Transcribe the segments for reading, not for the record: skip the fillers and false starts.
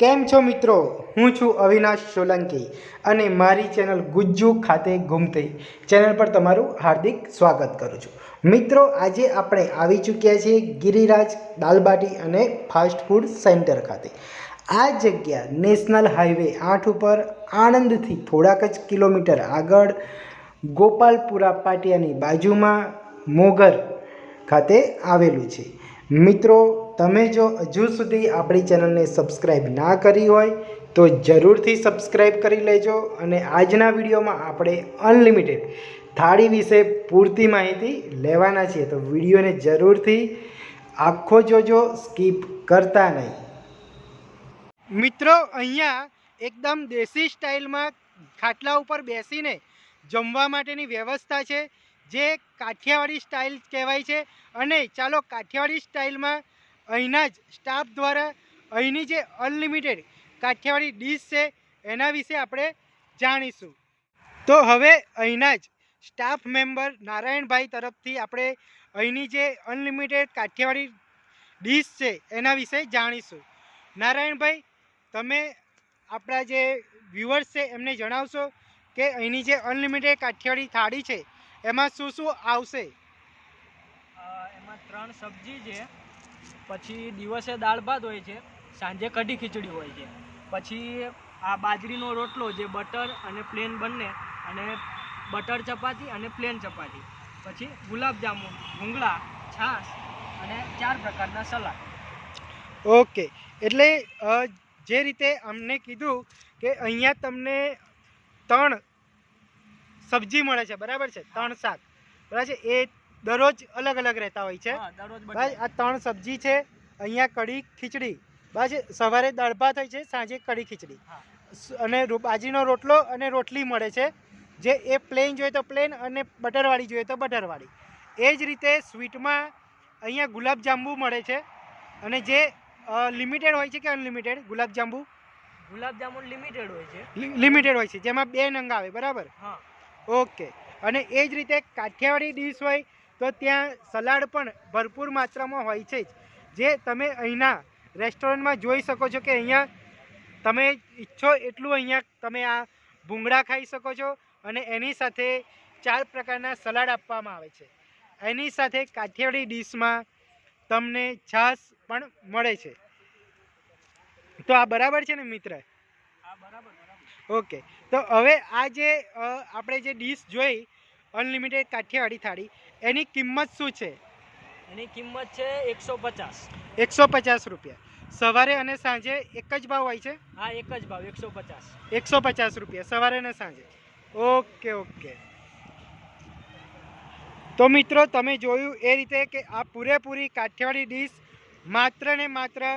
કેમ છો મિત્રો? હું છું અવિનાશ સોલંકી અને મારી ચેનલ ગુજ્જુ ખાતે ઘૂમતે ચેનલ પર તમારું હાર્દિક સ્વાગત કરું છું. મિત્રો, આજે આપણે આવી ચૂક્યા છીએ ગિરિરાજ દાલબાટી અને ફાસ્ટ ફૂડ સેન્ટર ખાતે. આ જગ્યા નેશનલ હાઈવે 8 ઉપર આણંદથી થોડાક જ કિલોમીટર આગળ ગોપાલપુરા પાટિયાની બાજુમાં મોગર ખાતે આવેલું છે. મિત્રો, તમે જો હજુ સુધી આપણી ચેનલને સબસ્ક્રાઈબ ના કરી હોય તો જરૂરથી સબસ્ક્રાઈબ કરી લેજો. અને આજના વિડીયોમાં આપણે અનલિમિટેડ થાળી વિશે પૂરતી માહિતી લેવાના છીએ, તો વિડીયોને જરૂરથી આખો જોજો, સ્કીપ કરતા નહીં. મિત્રો, અહીંયા એકદમ દેશી સ્ટાઇલમાં ખાટલા ઉપર બેસીને જમવા માટેની વ્યવસ્થા છે, જે કાઠિયાવાડી સ્ટાઇલ કહેવાય છે. અને ચાલો કાઠિયાવાડી સ્ટાઇલમાં અહીંના જ સ્ટાફ દ્વારા અહીંની જે અનલિમિટેડ કાઠિયાવાડી ડીશ છે એના વિશે આપણે જાણીશું. તો હવે અહીંના જ સ્ટાફ મેમ્બર નારાયણભાઈ તરફથી આપણે અહીંની જે અનલિમિટેડ કાઠિયાવાડી ડીશ છે એના વિશે જાણીશું. નારાયણભાઈ, તમે આપણા જે વ્યુઅર્સ છે એમને જણાવશો કે અહીંની જે અનલિમિટેડ કાઠિયાવાડી થાળી છે એમાં શું શું આવશે? એમાં 3 સબ્જી છે, પછી દિવસે દાળ ભાત હોય છે, સાંજે કઢી ખીચડી હોય છે, પછી આ બાજરીનો રોટલો જે બટર અને પ્લેન બંને, અને બટર ચપાતી અને પ્લેન ચપાતી, પછી ગુલાબજાંબુ, ભૂંગળા, છાશ અને 4 પ્રકારના સલાડ. ઓકે, એટલે જે રીતે અમને કીધું કે અહીંયા તમને 3 સબ્જી મળે છે, બરાબર છે? 3 શાક, બરાબર છે? એ દરરોજ અલગ અલગ રહેતા હોય છે. આ 3 સબ્જી છે, અહીંયા કઢી ખીચડી, બરાબર છે? સવારે દાળ ભાત હોય છે, સાંજે કઢી ખીચડી, અને બાજરીનો રોટલો અને રોટલી મળે છે, જે એ પ્લેન જોઈએ તો પ્લેન અને બટરવાળી જોઈએ તો બટરવાળી. એ જ રીતે સ્વીટમાં અહીંયા ગુલાબજાંબુ મળે છે. અને જે લિમિટેડ હોય છે કે અનલિમિટેડ ગુલાબજાંબુ? ગુલાબજાંબુ લિમિટેડ હોય છે. લિમિટેડ હોય છે, જેમાં 2 નંગ આવે, બરાબર? હા. ઓકે. અને એ જ રીતે કાઠિયાવાડી ડીશ હોય તો ત્યાં સલાડ પણ ભરપૂર માત્રામાં હોય છે, જે તમે અહીંના રેસ્ટોરન્ટમાં જોઈ શકો છો કે અહીંયા તમે ઈચ્છો એટલું અહીંયા તમે આ ભૂંગળા ખાઈ શકો છો. અને એની સાથે 4 પ્રકારના સલાડ આપવામાં આવે છે. એની સાથે કાઠિયાવાડી ડીશમાં તમને છાશ પણ મળે છે. તો આ બરાબર છે ને મિત્ર? હા, બરાબર. ઓકે. તો હવે આ જે આપણે જે ડીશ જોઈ અનલિમિટેડ કાઠિયાવાડી થાળી, એની કિંમત શું છે? એની કિંમત છે 150. 150 રૂપિયા. સવારે અને સાંજે એક જ ભાવ હોય છે? હા, એક જ ભાવ, 150. 150 રૂપિયા સવારે અને સાંજે. Okay okay. તો મિત્રો, તમે જોયું એ રીતે કે આ પૂરેપૂરી કાઠિયાવાડી ડીશ માત્ર ને માત્ર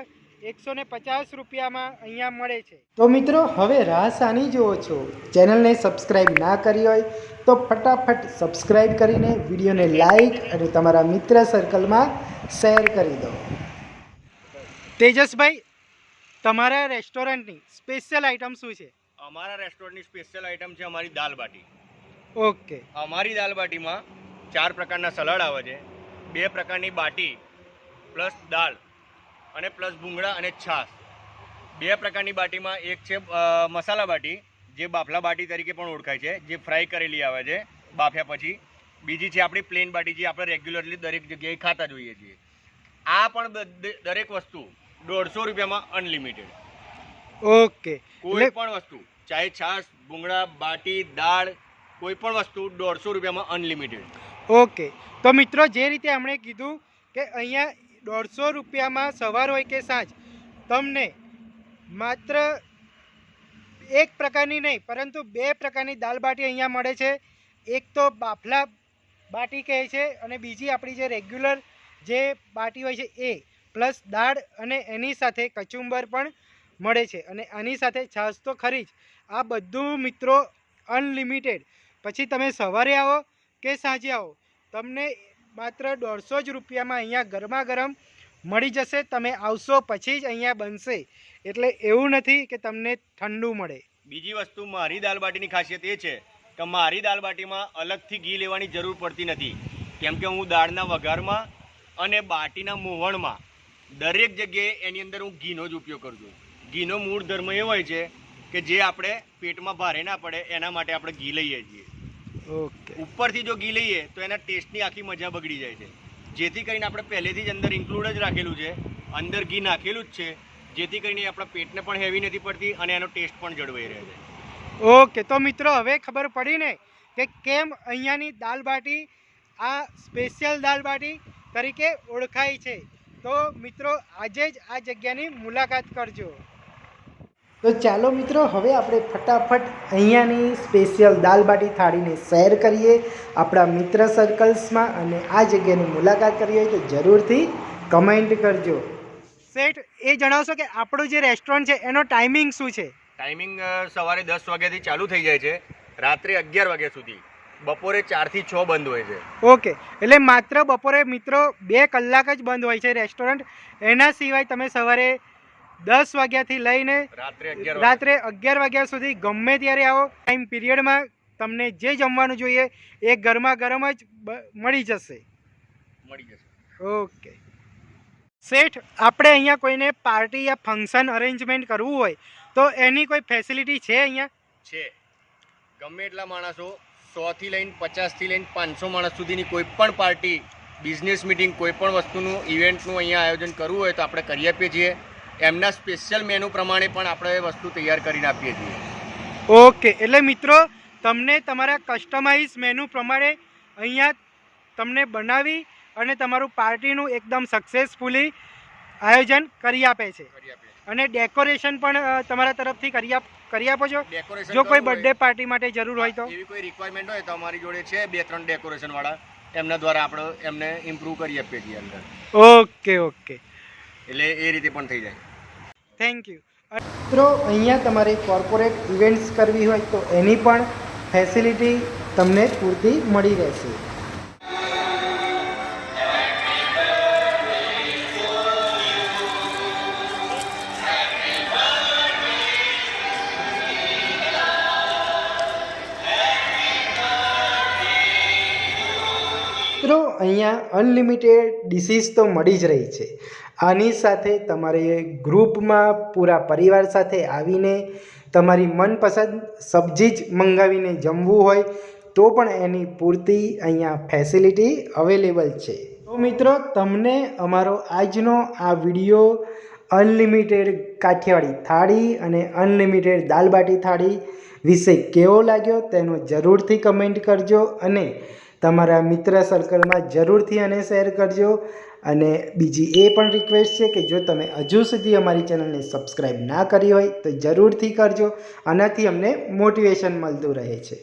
150 રૂપિયામાં અહીંયા મળે છે. તો મિત્રો, હવે રાહ શાની જુઓ છો? ચેનલને સબસ્ક્રાઈબ ના કરી હોય તો ફટાફટ સબસ્ક્રાઈબ કરીને વિડીયોને લાઈક અને તમારા મિત્ર સર્કલમાં શેર કરી દો. તેજસભાઈ, તમારા રેસ્ટોરન્ટની સ્પેશિયલ આઇટમ શું છે? અમારા રેસ્ટોરન્ટની સ્પેશિયલ આઇટમ છે અમારી દાલ બાટી. ઓકે. અમારી દાલ બાટીમાં 4 પ્રકારના સલાડ આવે છે, 2 પ્રકારની બાટી પ્લસ દાળ અને પ્લસ ભૂંગળા અને છાશ. 2 પ્રકારની બાટીમાં એક છે મસાલા બાટી, જે બાફલા બાટી તરીકે પણ ઓળખાય છે, જે ફ્રાય કરેલી આવે છે બાફ્યા પછી. બીજી છે આપણી પ્લેન બાટી, જે આપણે રેગ્યુલરલી દરેક જગ્યાએ ખાતા જોઈએ છીએ. આ પણ દરેક વસ્તુ 150 રૂપિયામાં અનલિમિટેડ. ઓકે. કોઈ પણ વસ્તુ, ચાહે છાશ, ભૂંગળા, બાટી, દાળ, કોઈ પણ વસ્તુ 150 રૂપિયામાં અનલિમિટેડ. ઓકે. તો મિત્રો, જે રીતે આપણે કીધું કે અહીંયા 150 રૂપિયામાં સવાર હોય કે સાંજ તમને માત્ર એક પ્રકારની નહીં પરંતુ 2 પ્રકારની દાલ બાટી અહીંયા મળે છે. એક તો બાફલા બાટી કહે છે, અને બીજી આપણી જે રેગ્યુલર જે બાટી હોય છે એ, પ્લસ દાળ, અને એની સાથે કચુંબર પણ મળે છે. અને આની સાથે છાશ તો ખરી જ. આ બધું મિત્રો અનલિમિટેડ. પછી તમે સવારે આવો કે સાંજે આવો, તમને માત્ર 150 જ રૂપિયામાં અહીંયા ગરમા ગરમ મળી જશે. તમે આવશો પછી જ અહીંયા બનશે, એટલે એવું નથી કે તમને ઠંડુ મળે. બીજી વસ્તુ, મારી દાલ બાટીની ખાસિયત એ છે કે મારી દાલ બાટીમાં અલગથી ઘી લેવાની જરૂર પડતી નથી, કેમ કે હું દાળના વઘારમાં અને બાટીના મોવણમાં દરેક જગ્યાએ એની અંદર હું ઘીનો જ ઉપયોગ કરું છું. ઘીનો મૂળ ધર્મ એ હોય છે કે જે આપણે પેટમાં ભારે ના પડે એના માટે આપણે ઘી લઈએ છીએ. ઓકે. ઉપરથી જો ઘી લઈએ તો એના ટેસ્ટની આખી મજા બગડી જાય છે. જેથી કરીને આપણે પહેલેથી જ અંદર ઇન્ક્લુડ જ રાખેલું છે, અંદર ઘી નાખેલું જ છે, જેથી કરીને આપણા પેટને પણ હેવી નથી પડતી અને એનો ટેસ્ટ પણ જળવાઈ રહે છે. ઓકે, તો મિત્રો હવે ખબર પડી ને કે કેમ અહીંયાની દાલ બાટી આ સ્પેશિયલ દાલ બાટી તરીકે ઓળખાય છે. તો મિત્રો આજે જ આ જગ્યાની મુલાકાત કરજો. તો ચાલો મિત્રો, હવે આપણે ફટાફટ અહીંયાની સ્પેશિયલ દાલ બાટી થાળીને શેર કરીએ આપણા મિત્ર સર્કલ્સમાં, અને આ જગ્યાની મુલાકાત કરવી હોય તો જરૂરથી કમેન્ટ કરજો. શેઠ, એ જણાવશો કે આપણું જે રેસ્ટોરન્ટ છે એનો ટાઈમિંગ શું છે? ટાઈમિંગ સવારે 10 વાગ્યાથી ચાલુ થઈ જાય છે, રાત્રે 11 વાગ્યા સુધી. બપોરે 4 થી 6 બંધ હોય છે. ઓકે, એટલે માત્ર બપોરે મિત્રો 2 કલાક જ બંધ હોય છે રેસ્ટોરન્ટ. એના સિવાય તમે સવારે 10 વાગ્યાથી લઈને રાત્રે 11 વાગ્યા સુધી ગમે ત્યારે આવો. ટાઈમ પીરિયડમાં તમને જે જમવાનું જોઈએ એ ગરમા ગરમ જ મળી જશે. ઓકે શેઠ, આપણે અહીંયા કોઈને પાર્ટી યા ફંક્શન અરેન્જમેન્ટ કરવું હોય તો એની કોઈ ફેસિલિટી છે અહીંયા? છે. ગમે એટલા માણસો, 100 થી લઈને 50 થી લઈને 500 માણસ સુધીની કોઈ પણ પાર્ટી, બિઝનેસ મિટિંગ, કોઈ પણ વસ્તુનું ઇવેન્ટનું અહીંયા આયોજન કરવું હોય તો આપણે કરી આપીએ છીએ. એમના સ્પેશિયલ મેનુ પ્રમાણે પણ આપણે એ વસ્તુ તૈયાર કરીને આપીએ છીએ. ઓકે, એટલે મિત્રો તમને તમારા કસ્ટમાઇઝ મેનુ પ્રમાણે અહીંયા તમને બનાવી અને તમારું પાર્ટીનું એકદમ સક્સેસફુલી આયોજન કરી આપે છે. અને ડેકોરેશન પણ તમારા તરફથી કરી આપો છો? જો કોઈ બર્થડે પાર્ટી માટે જરૂર હોય તો? એવી કોઈ રિક્વાયરમેન્ટ હોય તો અમારી જોડે છે 2-3 ડેકોરેશન વાળા, એમના દ્વારા આપણે એમને ઇમ્પ્રૂવ કરી આપીએ છીએ અંદર. ઓકે ઓકે, એટલે એ રીતે પણ થઈ જાય. Thank you. મિત્રો, અહીંયા તમારે કોર્પોરેટ ઇવેન્ટ્સ કરવી હોય તો એની પણ ફેસિલિટી તમને પૂરતી મળી રહેશે. મિત્રો, અહીંયા અનલિમિટેડ ડિશિસ તો મળી જ રહી છે. આની સાથે તમારે ગ્રુપમાં પૂરા પરિવાર સાથે આવીને તમારી મનપસંદ સબ્જી જ મંગાવીને જમવું હોય તો પણ એની પૂરતી અહીંયા ફેસિલિટી અવેલેબલ છે. તો મિત્રો, તમને અમારો આજનો આ વિડીયો અનલિમિટેડ કાઠિયાવાડી થાળી અને અનલિમિટેડ દાલ બાટી થાળી વિશે કેવો લાગ્યો તેનો જરૂરથી કમેન્ટ કરજો, અને તમારા મિત્ર સર્કલમાં જરૂરથી આને શેર કરજો. અને બીજી એ પણ રિક્વેસ્ટ છે કે જો તમે હજુ સુધી અમારી ચેનલને સબસ્ક્રાઈબ ના કરી હોય તો જરૂરથી કરજો. આનાથી અમને મોટિવેશન મળતું રહે છે.